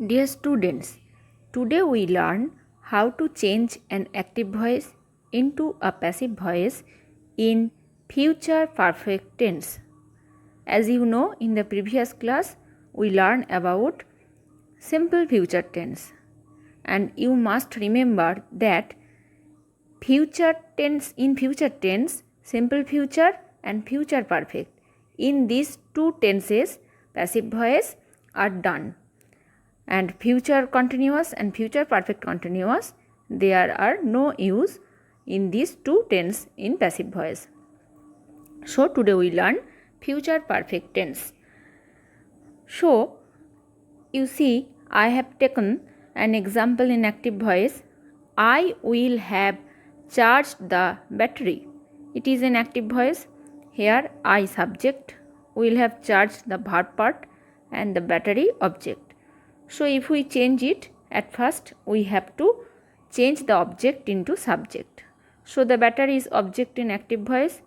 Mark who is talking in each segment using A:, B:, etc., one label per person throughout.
A: Dear students, today we learn how to change an active voice into a passive voice in future perfect tense. As you know, in the previous class we learned about simple future tense, and you must remember that future tense, simple future and future perfect, in these two tenses passive voice are done, and future continuous and future perfect continuous, there are no use in these two tense in passive voice. So today we learn future perfect tense. So you see, I have taken an example in active voice. I will have charged the battery. It is an active voice. Here I subject, will have charged the verb part, and the battery object. So if we change it, at first we have to change the object into subject. So the battery is object in active voice.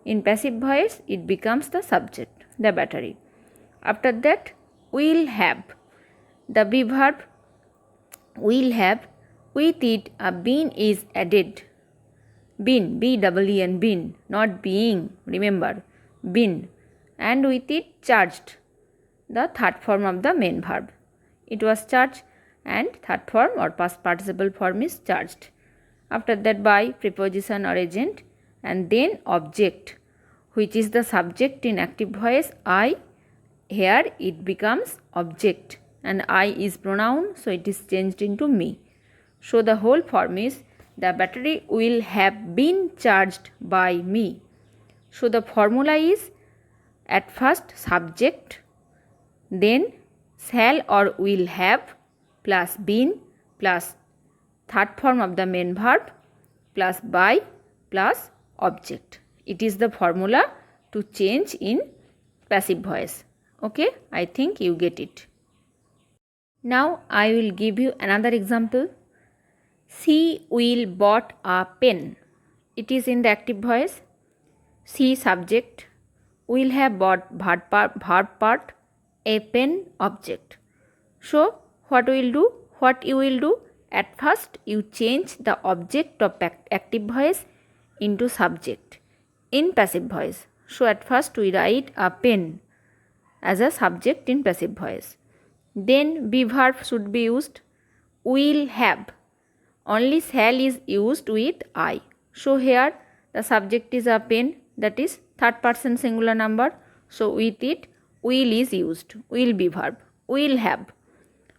A: In passive voice it becomes the subject, the battery. After that, will have, the be verb will have, with it a been is added. Been, B-E-E-N, been, not being, remember, been, and with it charged, the third form of the main verb. It was charged, and third form or past participle form is charged. After that, by, preposition or agent, and then object, which is the subject in active voice I. Here it becomes object, and I is pronoun, so it is changed into me. So the whole form is, the battery will have been charged by me. So the formula is, at first subject, then shall or will have plus been plus third form of the main verb plus by plus object. It is the formula to change in passive voice. Okay, I think you get it. Now I will give you another example. She will bought a pen. It is in the active voice. She subject, will have bought verb part, a pen object. So what you will do, at first you change the object of active voice into subject in passive voice. So at first we write a pen as a subject in passive voice. Then be verb should be used. Will have, only shall is used with I. So here the subject is a pen, that is third person singular number. So with it will is used, will be verb, will have.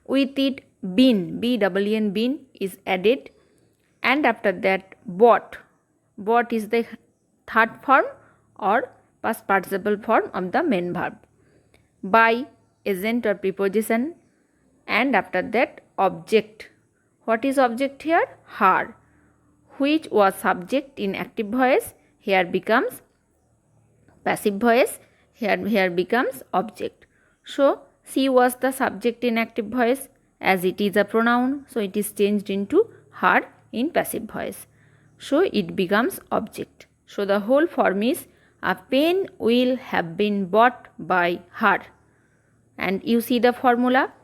A: With it been, B-E-E-N, been is added, and after that bought. Bought is the third form or past participle form of the main verb. By, agent or preposition, and after that object. What is object here? Her, which was subject in active voice, here becomes passive voice, here becomes object. So she was the subject in active voice, as it is a pronoun, so it is changed into her in passive voice. So it becomes object. So the whole form is, a pen will have been bought by her. And you see the formula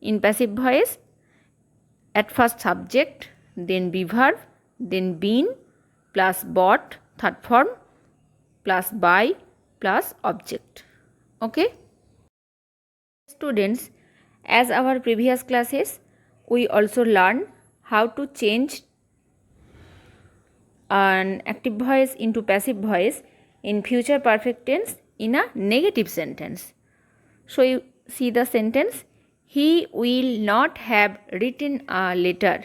A: in passive voice, at first subject, then be verb, then been plus bought third form plus by plus object. Okay students, as our previous classes we also learned how to change an active voice into passive voice in future perfect tense in a negative sentence. So you see the sentence, he will not have written a letter.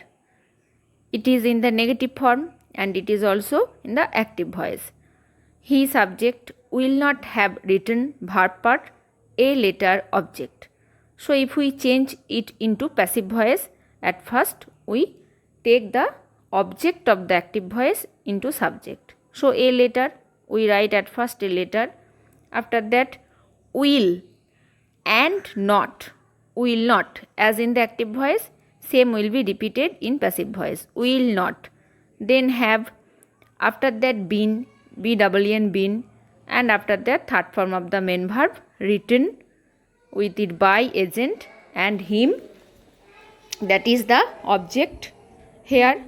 A: It is in the negative form and it is also in the active voice. He subject will not have written verb part, a letter object. So if we change it into passive voice, at first we take the object of the active voice into subject. So a letter, we write at first a letter. After that will and not, will not, as in the active voice, same will be repeated in passive voice, will not. Then have, after that been, B-E-E-N, been, and after that third form of the main verb, written, with it by, agent, and him that is the object here,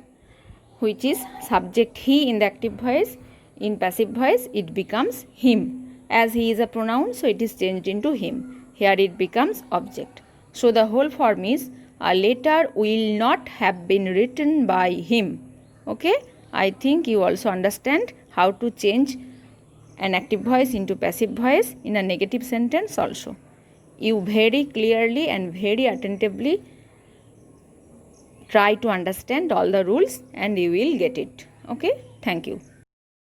A: which is subject he in the active voice. In passive voice it becomes him. As he is a pronoun, so it is changed into him. Here it becomes object. So the whole form is a letter will not have been written by him. Okay, I think you also understand how to change an active voice into passive voice in a negative sentence also. You very clearly and very attentively try to understand all the rules and you will get it. Okay, thank you.